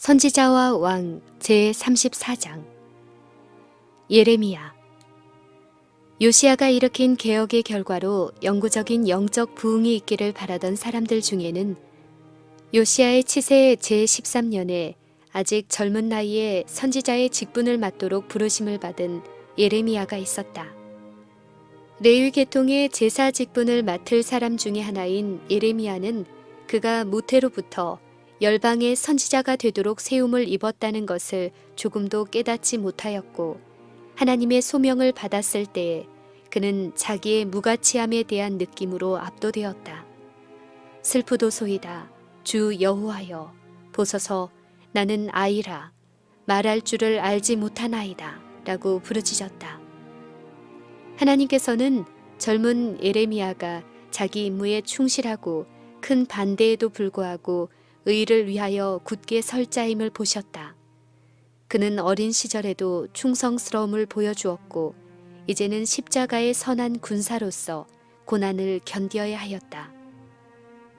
선지자와 왕 제34장. 예레미야. 요시야가 일으킨 개혁의 결과로 영구적인 영적 부흥이 있기를 바라던 사람들 중에는 요시야의 치세 제13년에 아직 젊은 나이에 선지자의 직분을 맡도록 부르심을 받은 예레미야가 있었다. 레위 계통의 제사 직분을 맡을 사람 중에 하나인 예레미야는 그가 모태로부터 열방의 선지자가 되도록 세움을 입었다는 것을 조금도 깨닫지 못하였고, 하나님의 소명을 받았을 때에 그는 자기의 무가치함에 대한 느낌으로 압도되었다. 슬프도소이다. 주 여호와여, 보소서, 나는 아이라, 말할 줄을 알지 못한 아이다 라고 부르짖었다. 하나님께서는 젊은 예레미야가 자기 임무에 충실하고 큰 반대에도 불구하고 의를 위하여 굳게 설 자임을 보셨다. 그는 어린 시절에도 충성스러움을 보여주었고 이제는 십자가의 선한 군사로서 고난을 견뎌야 하였다.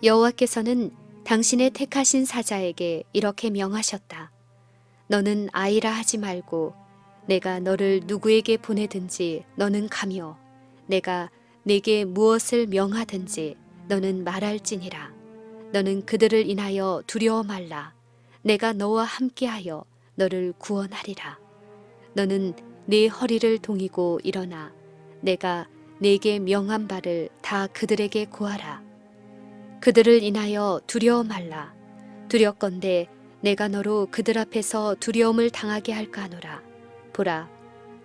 여호와께서는 당신의 택하신 사자에게 이렇게 명하셨다. 너는 아이라 하지 말고 내가 너를 누구에게 보내든지 너는 가며 내가 네게 무엇을 명하든지 너는 말할지니라. 너는 그들을 인하여 두려워 말라. 내가 너와 함께하여 너를 구원하리라. 너는 네 허리를 동이고 일어나 내가 네게 명한 바를 다 그들에게 고하라. 그들을 인하여 두려워 말라. 두렵건대 내가 너로 그들 앞에서 두려움을 당하게 할까 하노라. 보라,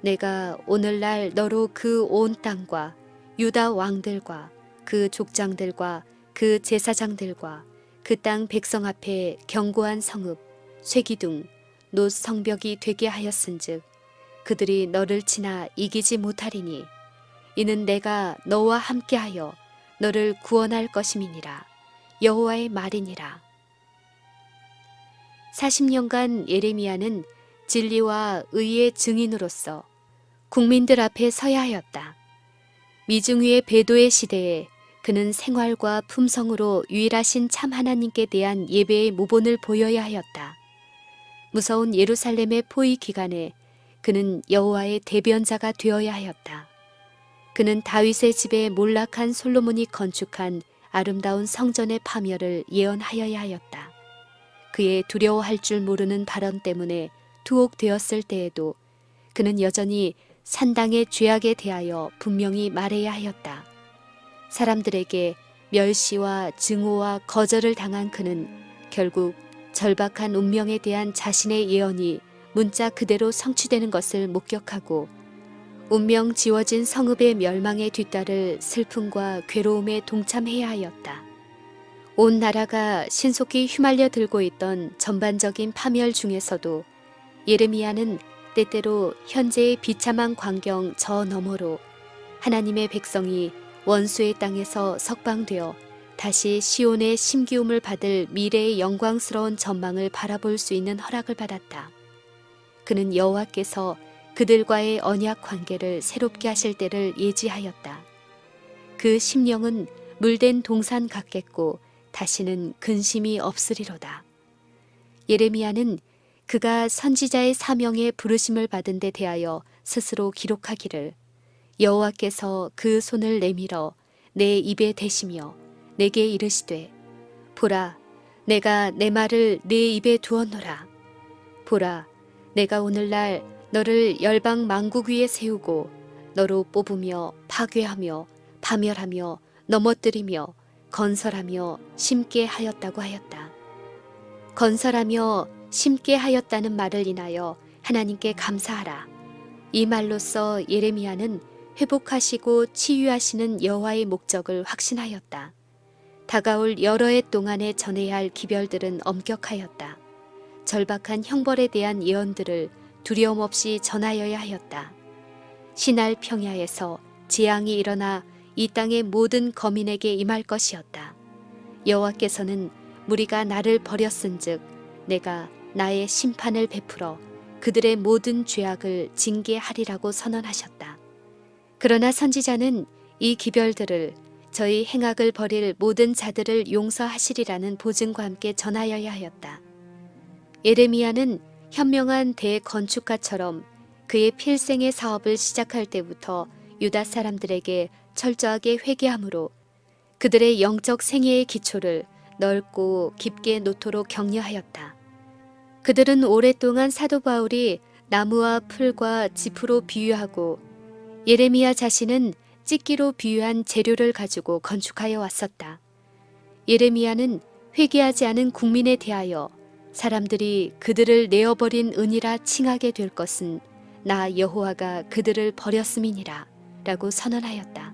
내가 오늘날 너로 그 온 땅과 유다 왕들과 그 족장들과 그 제사장들과 그 땅 백성 앞에 견고한 성읍, 쇠기둥, 놋 성벽이 되게 하였은즉 그들이 너를 치나 이기지 못하리니 이는 내가 너와 함께하여 너를 구원할 것임이니라. 여호와의 말이니라. 40년간 예레미야는 진리와 의의 증인으로서 국민들 앞에 서야 하였다. 미중위의 배도의 시대에 그는 생활과 품성으로 유일하신 참 하나님께 대한 예배의 모본을 보여야 하였다. 무서운 예루살렘의 포위 기간에 그는 여호와의 대변자가 되어야 하였다. 그는 다윗의 집에 몰락한 솔로몬이 건축한 아름다운 성전의 파멸을 예언하여야 하였다. 그의 두려워할 줄 모르는 발언 때문에 투옥되었을 때에도 그는 여전히 산당의 죄악에 대하여 분명히 말해야 하였다. 사람들에게 멸시와 증오와 거절을 당한 그는 결국 절박한 운명에 대한 자신의 예언이 문자 그대로 성취되는 것을 목격하고 운명 지워진 성읍의 멸망에 뒤따를 슬픔과 괴로움에 동참해야 하였다. 온 나라가 신속히 휘말려 들고 있던 전반적인 파멸 중에서도 예레미야는 때때로 현재의 비참한 광경 저 너머로 하나님의 백성이 원수의 땅에서 석방되어 다시 시온의 심기움을 받을 미래의 영광스러운 전망을 바라볼 수 있는 허락을 받았다. 그는 여호와께서 그들과의 언약 관계를 새롭게 하실 때를 예지하였다. 그 심령은 물된 동산 같겠고 다시는 근심이 없으리로다. 예레미야는 그가 선지자의 사명에 부르심을 받은 데 대하여 스스로 기록하기를 여호와께서 그 손을 내밀어 내 입에 대시며 내게 이르시되 보라, 내가 내 말을 네 입에 두었노라. 보라, 내가 오늘날 너를 열방 만국 위에 세우고 너로 뽑으며 파괴하며 파멸하며 넘어뜨리며 건설하며 심게 하였다고 하였다. 건설하며 심게 하였다는 말을 인하여 하나님께 감사하라. 이 말로써 예레미야는 회복하시고 치유하시는 여호와의 목적을 확신하였다. 다가올 여러 해 동안에 전해야 할 기별들은 엄격하였다. 절박한 형벌에 대한 예언들을 두려움 없이 전하여야 하였다. 신할 평야에서 재앙이 일어나 이 땅의 모든 거민에게 임할 것이었다. 여호와께서는 무리가 나를 버렸은즉 내가 나의 심판을 베풀어 그들의 모든 죄악을 징계하리라고 선언하셨다. 그러나 선지자는 이 기별들을 저희 행악을 버릴 모든 자들을 용서하시리라는 보증과 함께 전하여야 하였다. 예레미야는 현명한 대건축가처럼 그의 필생의 사업을 시작할 때부터 유다 사람들에게 철저하게 회개함으로 그들의 영적 생애의 기초를 넓고 깊게 놓도록 격려하였다. 그들은 오랫동안 사도 바울이 나무와 풀과 지프로 비유하고 예레미야 자신은 찢기로 비유한 재료를 가지고 건축하여 왔었다. 예레미야는 회개하지 않은 국민에 대하여 사람들이 그들을 내어버린 은이라 칭하게 될 것은 나 여호와가 그들을 버렸음이니라 라고 선언하였다.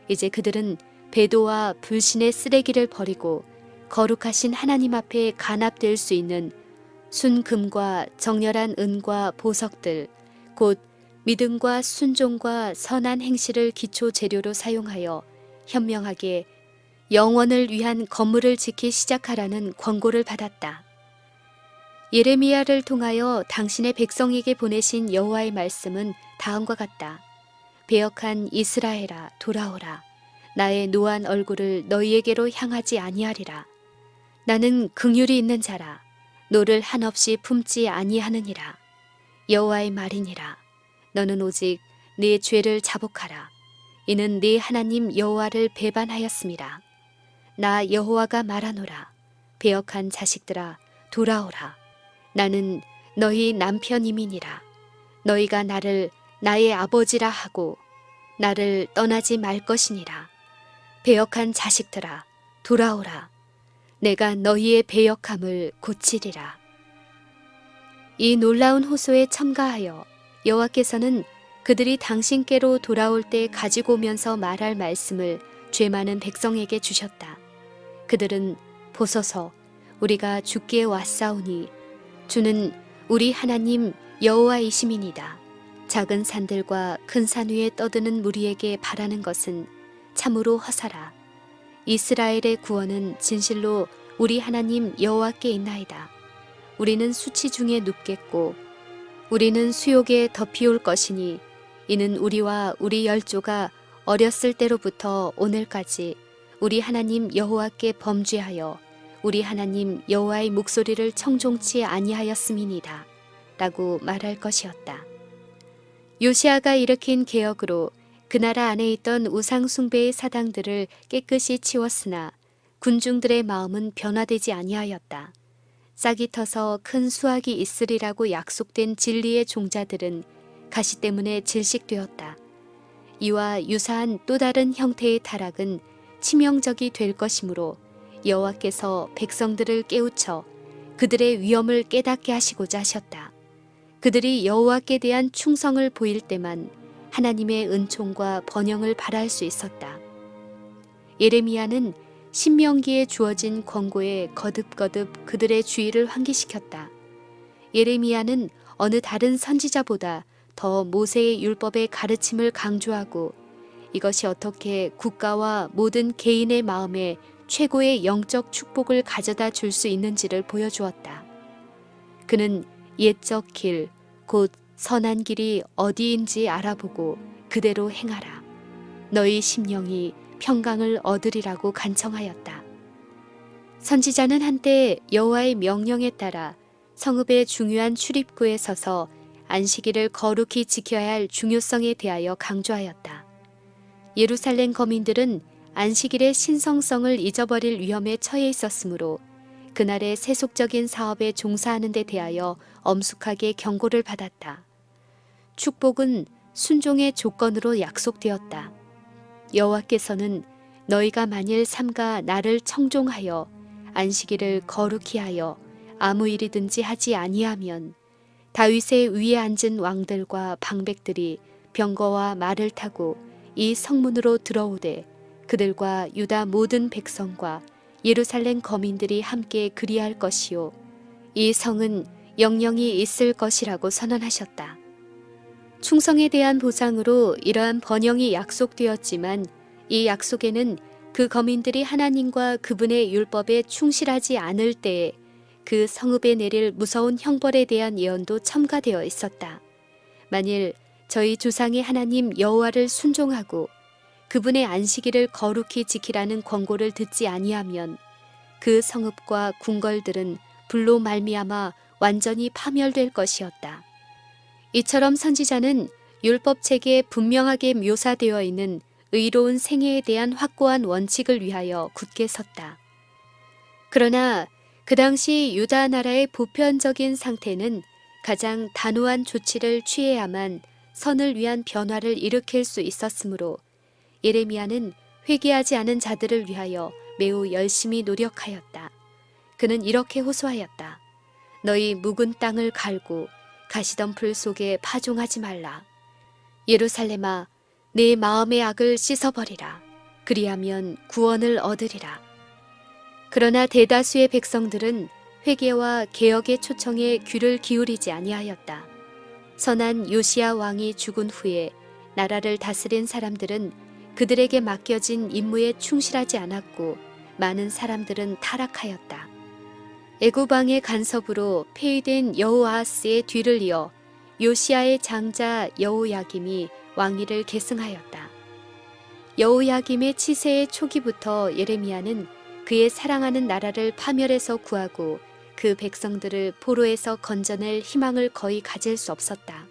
이제 그들은 배도와 불신의 쓰레기를 버리고 거룩하신 하나님 앞에 간합될 수 있는 순금과 정렬한 은과 보석들, 곧 믿음과 순종과 선한 행실을 기초 재료로 사용하여 현명하게 영원을 위한 건물을 짓기 시작하라는 권고를 받았다. 예레미야를 통하여 당신의 백성에게 보내신 여호와의 말씀은 다음과 같다. 배역한 이스라엘아 돌아오라. 나의 노한 얼굴을 너희에게로 향하지 아니하리라. 나는 긍휼이 있는 자라. 노를 한없이 품지 아니하느니라. 여호와의 말이니라. 너는 오직 네 죄를 자복하라. 이는 네 하나님 여호와를 배반하였음이라. 나 여호와가 말하노라. 배역한 자식들아 돌아오라. 나는 너희 남편임이니라. 너희가 나를 나의 아버지라 하고 나를 떠나지 말 것이니라. 배역한 자식들아 돌아오라. 내가 너희의 배역함을 고치리라. 이 놀라운 호소에 첨가하여 여호와께서는 그들이 당신께로 돌아올 때 가지고 오면서 말할 말씀을 죄 많은 백성에게 주셨다. 그들은 보소서 우리가 주께 왔사오니 주는 우리 하나님 여호와이심이니이다. 작은 산들과 큰 산 위에 떠드는 무리에게 바라는 것은 참으로 허사라. 이스라엘의 구원은 진실로 우리 하나님 여호와께 있나이다. 우리는 수치 중에 눕겠고 우리는 수욕에 덮이올 것이니 이는 우리와 우리 열조가 어렸을 때로부터 오늘까지 우리 하나님 여호와께 범죄하여 우리 하나님 여호와의 목소리를 청종치 아니하였음이니이다. 라고 말할 것이었다. 요시아가 일으킨 개혁으로 그 나라 안에 있던 우상 숭배의 사당들을 깨끗이 치웠으나 군중들의 마음은 변화되지 아니하였다. 싹이 터서 큰 수확이 있으리라고 약속된 진리의 종자들은 가시 때문에 질식되었다. 이와 유사한 또 다른 형태의 타락은 치명적이 될 것이므로 여호와께서 백성들을 깨우쳐 그들의 위험을 깨닫게 하시고자 하셨다. 그들이 여호와께 대한 충성을 보일 때만 하나님의 은총과 번영을 바랄 수 있었다. 예레미야는 신명기에 주어진 권고에 거듭거듭 그들의 주의를 환기시켰다. 예레미야는 어느 다른 선지자보다 더 모세의 율법의 가르침을 강조하고 이것이 어떻게 국가와 모든 개인의 마음에 최고의 영적 축복을 가져다 줄 수 있는지를 보여주었다. 그는 옛적 길, 곧 선한 길이 어디인지 알아보고 그대로 행하라. 너희 심령이 평강을 얻으리라고 간청하였다. 선지자는 한때 여호와의 명령에 따라 성읍의 중요한 출입구에 서서 안식일을 거룩히 지켜야 할 중요성에 대하여 강조하였다. 예루살렘 거민들은 안식일의 신성성을 잊어버릴 위험에 처해 있었으므로 그날의 세속적인 사업에 종사하는 데 대하여 엄숙하게 경고를 받았다. 축복은 순종의 조건으로 약속되었다. 여호와께서는 너희가 만일 삼가 나를 청종하여 안식일을 거룩히 하여 아무 일이든지 하지 아니하면 다윗의 위에 앉은 왕들과 방백들이 병거와 말을 타고 이 성문으로 들어오되 그들과 유다 모든 백성과 예루살렘 거민들이 함께 그리할 것이요 이 성은 영영이 있을 것이라고 선언하셨다. 충성에 대한 보상으로 이러한 번영이 약속되었지만 이 약속에는 그 거민들이 하나님과 그분의 율법에 충실하지 않을 때에 그 성읍에 내릴 무서운 형벌에 대한 예언도 첨가되어 있었다. 만일 저희 조상의 하나님 여호와를 순종하고 그분의 안식일을 거룩히 지키라는 권고를 듣지 아니하면 그 성읍과 궁궐들은 불로 말미암아 완전히 파멸될 것이었다. 이처럼 선지자는 율법책에 분명하게 묘사되어 있는 의로운 생애에 대한 확고한 원칙을 위하여 굳게 섰다. 그러나 그 당시 유다 나라의 보편적인 상태는 가장 단호한 조치를 취해야만 선을 위한 변화를 일으킬 수 있었으므로 예레미야는 회개하지 않은 자들을 위하여 매우 열심히 노력하였다. 그는 이렇게 호소하였다. 너희 묵은 땅을 갈고 가시덤불 속에 파종하지 말라. 예루살렘아, 내 마음의 악을 씻어버리라. 그리하면 구원을 얻으리라. 그러나 대다수의 백성들은 회개와 개혁의 초청에 귀를 기울이지 아니하였다. 선한 요시야 왕이 죽은 후에 나라를 다스린 사람들은 그들에게 맡겨진 임무에 충실하지 않았고 많은 사람들은 타락하였다. 애굽 왕의 간섭으로 폐위된 여호아하스의 뒤를 이어 요시야의 장자 여호야김이 왕위를 계승하였다. 여호야김의 치세의 초기부터 예레미야는 그의 사랑하는 나라를 파멸해서 구하고 그 백성들을 포로에서 건져낼 희망을 거의 가질 수 없었다.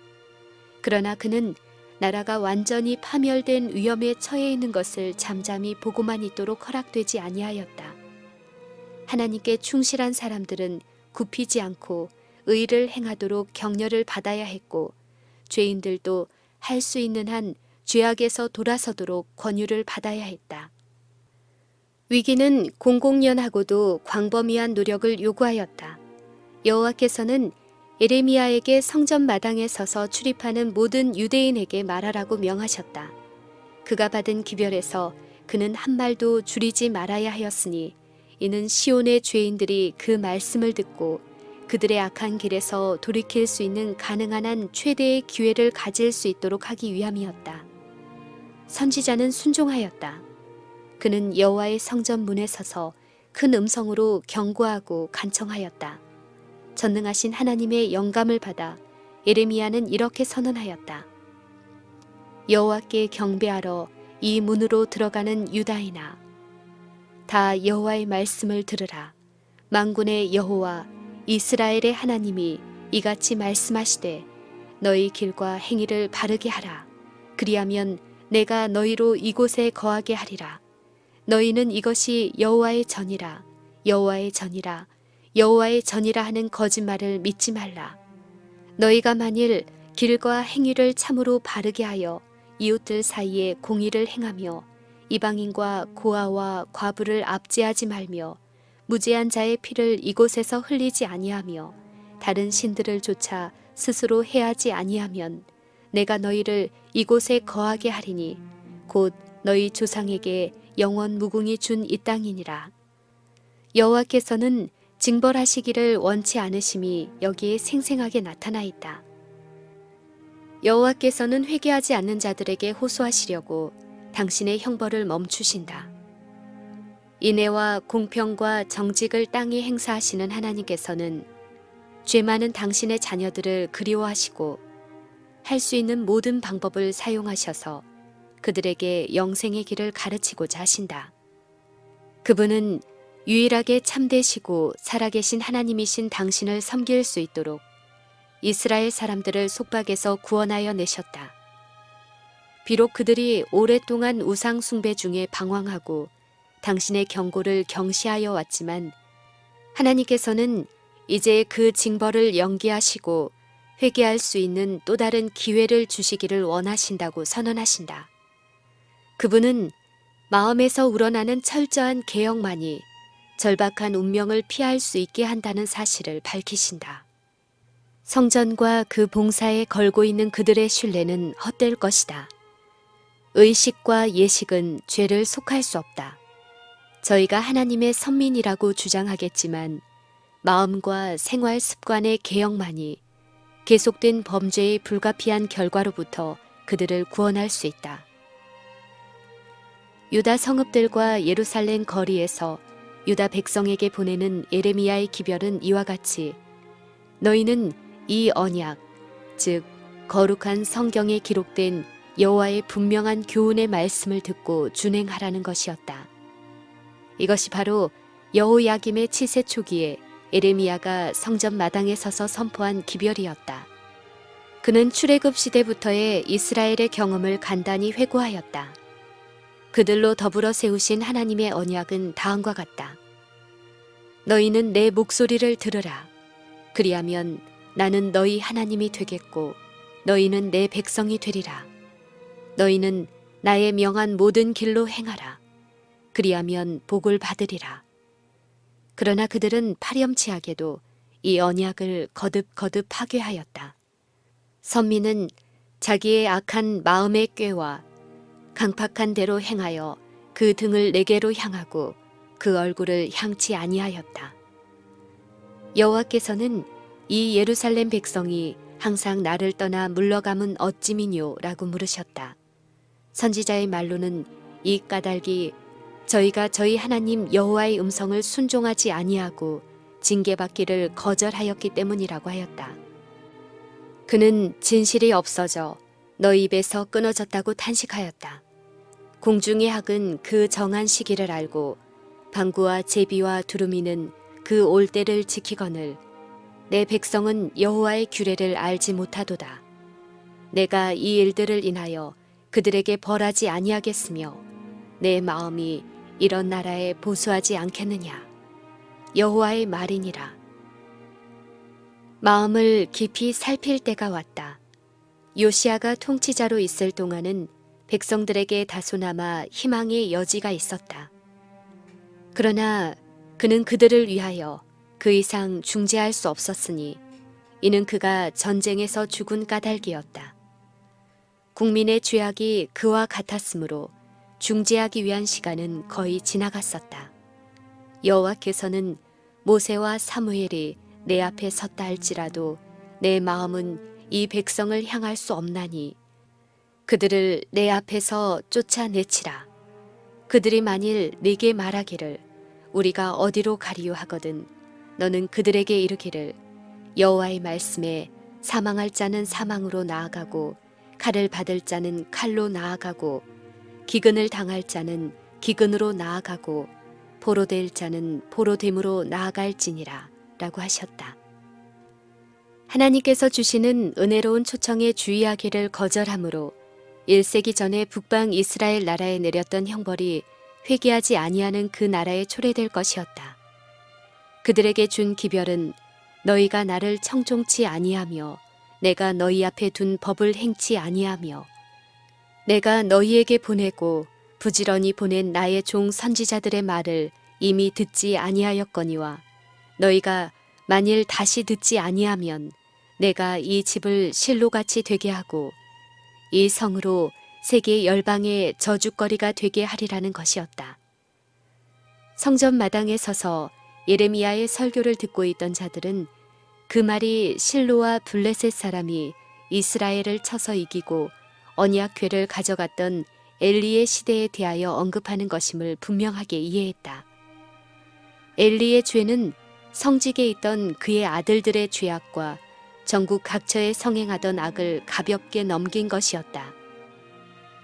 그러나 그는 나라가 완전히 파멸된 위험에 처해 있는 것을 잠잠히 보고만 있도록 허락되지 아니하였다. 하나님께 충실한 사람들은 굽히지 않고 의를 행하도록 격려를 받아야 했고 죄인들도 할 수 있는 한 죄악에서 돌아서도록 권유를 받아야 했다. 위기는 공공연하고도 광범위한 노력을 요구하였다. 여호와께서는 예레미야에게 성전 마당에 서서 출입하는 모든 유대인에게 말하라고 명하셨다. 그가 받은 기별에서 그는 한 말도 줄이지 말아야 하였으니 이는 시온의 죄인들이 그 말씀을 듣고 그들의 악한 길에서 돌이킬 수 있는 가능한 한 최대의 기회를 가질 수 있도록 하기 위함이었다. 선지자는 순종하였다. 그는 여호와의 성전 문에 서서 큰 음성으로 경고하고 간청하였다. 전능하신 하나님의 영감을 받아 예레미야는 이렇게 선언하였다. 여호와께 경배하러 이 문으로 들어가는 유다인아, 다 여호와의 말씀을 들으라. 만군의 여호와 이스라엘의 하나님이 이같이 말씀하시되 너희 길과 행위를 바르게 하라. 그리하면 내가 너희로 이곳에 거하게 하리라. 너희는 이것이 여호와의 전이라, 여호와의 전이라, 여호와의 전이라 하는 거짓말을 믿지 말라. 너희가 만일 길과 행위를 참으로 바르게 하여 이웃들 사이에 공의를 행하며 이방인과 고아와 과부를 압제하지 말며 무죄한 자의 피를 이곳에서 흘리지 아니하며 다른 신들을 쫓아 스스로 해하지 아니하면 내가 너희를 이곳에 거하게 하리니 곧 너희 조상에게 영원 무궁히 준 이 땅이니라. 여호와께서는 징벌하시기를 원치 않으심이 여기에 생생하게 나타나 있다. 여호와께서는 회개하지 않는 자들에게 호소하시려고 당신의 형벌을 멈추신다. 인애와 공평과 정직을 땅에 행사하시는 하나님께서는 죄 많은 당신의 자녀들을 그리워하시고 할 수 있는 모든 방법을 사용하셔서 그들에게 영생의 길을 가르치고자 하신다. 그분은 유일하게 참되시고 살아계신 하나님이신 당신을 섬길 수 있도록 이스라엘 사람들을 속박에서 구원하여 내셨다. 비록 그들이 오랫동안 우상 숭배 중에 방황하고 당신의 경고를 경시하여 왔지만 하나님께서는 이제 그 징벌을 연기하시고 회개할 수 있는 또 다른 기회를 주시기를 원하신다고 선언하신다. 그분은 마음에서 우러나는 철저한 개혁만이 절박한 운명을 피할 수 있게 한다는 사실을 밝히신다. 성전과 그 봉사에 걸고 있는 그들의 신뢰는 헛될 것이다. 의식과 예식은 죄를 속할 수 없다. 저희가 하나님의 선민이라고 주장하겠지만 마음과 생활 습관의 개혁만이 계속된 범죄의 불가피한 결과로부터 그들을 구원할 수 있다. 유다 성읍들과 예루살렘 거리에서 유다 백성에게 보내는 예레미야의 기별은 이와 같이 너희는 이 언약, 즉 거룩한 성경에 기록된 여호와의 분명한 교훈의 말씀을 듣고 준행하라는 것이었다. 이것이 바로 여호야김의 치세 초기에 에레미야가 성전 마당에 서서 선포한 기별이었다. 그는 출애굽 시대부터의 이스라엘의 경험을 간단히 회고하였다. 그들로 더불어 세우신 하나님의 언약은 다음과 같다. 너희는 내 목소리를 들으라. 그리하면 나는 너희 하나님이 되겠고 너희는 내 백성이 되리라. 너희는 나의 명한 모든 길로 행하라. 그리하면 복을 받으리라. 그러나 그들은 파렴치하게도 이 언약을 거듭거듭 파괴하였다. 선민은 자기의 악한 마음의 꾀와 강팍한 대로 행하여 그 등을 내게로 향하고 그 얼굴을 향치 아니하였다. 여호와께서는 이 예루살렘 백성이 항상 나를 떠나 물러감은 어찌미뇨 라고 물으셨다. 선지자의 말로는 이 까닭이 저희가 저희 하나님 여호와의 음성을 순종하지 아니하고 징계받기를 거절하였기 때문이라고 하였다. 그는 진실이 없어져 너희 입에서 끊어졌다고 탄식하였다. 공중의 학은 그 정한 시기를 알고 방구와 제비와 두루미는 그 올 때를 지키거늘 내 백성은 여호와의 규례를 알지 못하도다. 내가 이 일들을 인하여 그들에게 벌하지 아니하겠으며 내 마음이 이런 나라에 보수하지 않겠느냐. 여호와의 말이니라. 마음을 깊이 살필 때가 왔다. 요시야가 통치자로 있을 동안은 백성들에게 다소나마 희망의 여지가 있었다. 그러나 그는 그들을 위하여 그 이상 중재할 수 없었으니 이는 그가 전쟁에서 죽은 까닭이었다. 국민의 죄악이 그와 같았으므로 중재하기 위한 시간은 거의 지나갔었다. 여호와께서는 모세와 사무엘이 내 앞에 섰다 할지라도 내 마음은 이 백성을 향할 수 없나니 그들을 내 앞에서 쫓아내치라. 그들이 만일 네게 말하기를 우리가 어디로 가리요 하거든 너는 그들에게 이르기를 여호와의 말씀에 사망할 자는 사망으로 나아가고 칼을 받을 자는 칼로 나아가고 기근을 당할 자는 기근으로 나아가고 포로될 자는 포로됨으로 나아갈지니라 라고 하셨다. 하나님께서 주시는 은혜로운 초청에 주의하기를 거절함으로 1세기 전에 북방 이스라엘 나라에 내렸던 형벌이 회개하지 아니하는 그 나라에 초래될 것이었다. 그들에게 준 기별은 너희가 나를 청종치 아니하며 내가 너희 앞에 둔 법을 행치 아니하며 내가 너희에게 보내고 부지런히 보낸 나의 종 선지자들의 말을 이미 듣지 아니하였거니와 너희가 만일 다시 듣지 아니하면 내가 이 집을 실로같이 되게 하고 이 성으로 세계 열방의 저주거리가 되게 하리라는 것이었다. 성전 마당에 서서 예레미야의 설교를 듣고 있던 자들은 그 말이 실로와 블레셋 사람이 이스라엘을 쳐서 이기고 언약궤를 가져갔던 엘리의 시대에 대하여 언급하는 것임을 분명하게 이해했다. 엘리의 죄는 성직에 있던 그의 아들들의 죄악과 전국 각처에 성행하던 악을 가볍게 넘긴 것이었다.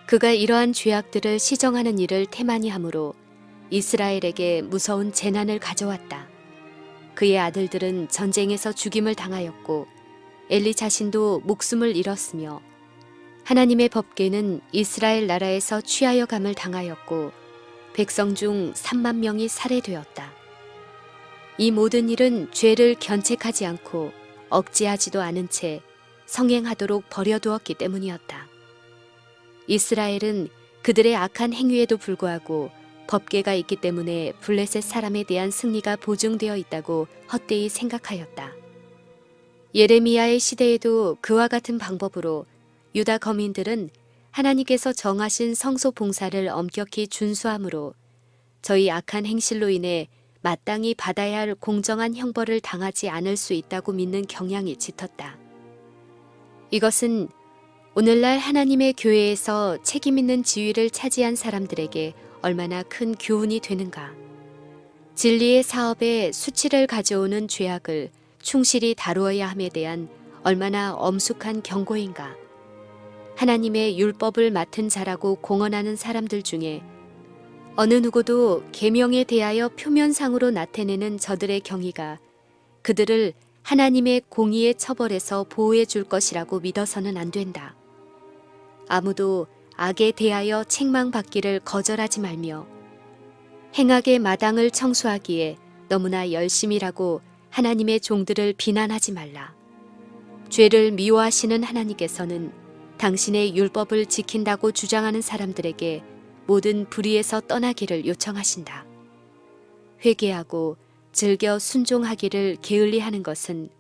그가 이러한 죄악들을 시정하는 일을 태만히 하므로 이스라엘에게 무서운 재난을 가져왔다. 그의 아들들은 전쟁에서 죽임을 당하였고 엘리 자신도 목숨을 잃었으며 하나님의 법궤는 이스라엘 나라에서 취하여 감을 당하였고 백성 중 3만 명이 살해되었다. 이 모든 일은 죄를 견책하지 않고 억제하지도 않은 채 성행하도록 버려두었기 때문이었다. 이스라엘은 그들의 악한 행위에도 불구하고 법궤가 있기 때문에 블레셋 사람에 대한 승리가 보증되어 있다고 헛되이 생각하였다. 예레미야의 시대에도 그와 같은 방법으로 유다 거민들은 하나님께서 정하신 성소 봉사를 엄격히 준수함으로 저희 악한 행실로 인해 마땅히 받아야 할 공정한 형벌을 당하지 않을 수 있다고 믿는 경향이 짙었다. 이것은 오늘날 하나님의 교회에서 책임 있는 지위를 차지한 사람들에게 얼마나 큰 교훈이 되는가. 진리의 사업에 수치를 가져오는 죄악을 충실히 다루어야 함에 대한 얼마나 엄숙한 경고인가. 하나님의 율법을 맡은 자라고 공언하는 사람들 중에 어느 누구도 계명에 대하여 표면상으로 나타내는 저들의 경위가 그들을 하나님의 공의의 처벌에서 보호해 줄 것이라고 믿어서는 안 된다. 아무도 악에 대하여 책망받기를 거절하지 말며 행악의 마당을 청소하기에 너무나 열심히 일하고 하나님의 종들을 비난하지 말라. 죄를 미워하시는 하나님께서는 당신의 율법을 지킨다고 주장하는 사람들에게 모든 불의에서 떠나기를 요청하신다. 회개하고 즐겨 순종하기를 게을리하는 것은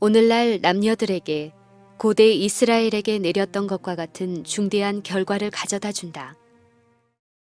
오늘날 남녀들에게 고대 이스라엘에게 내렸던 것과 같은 중대한 결과를 가져다 준다.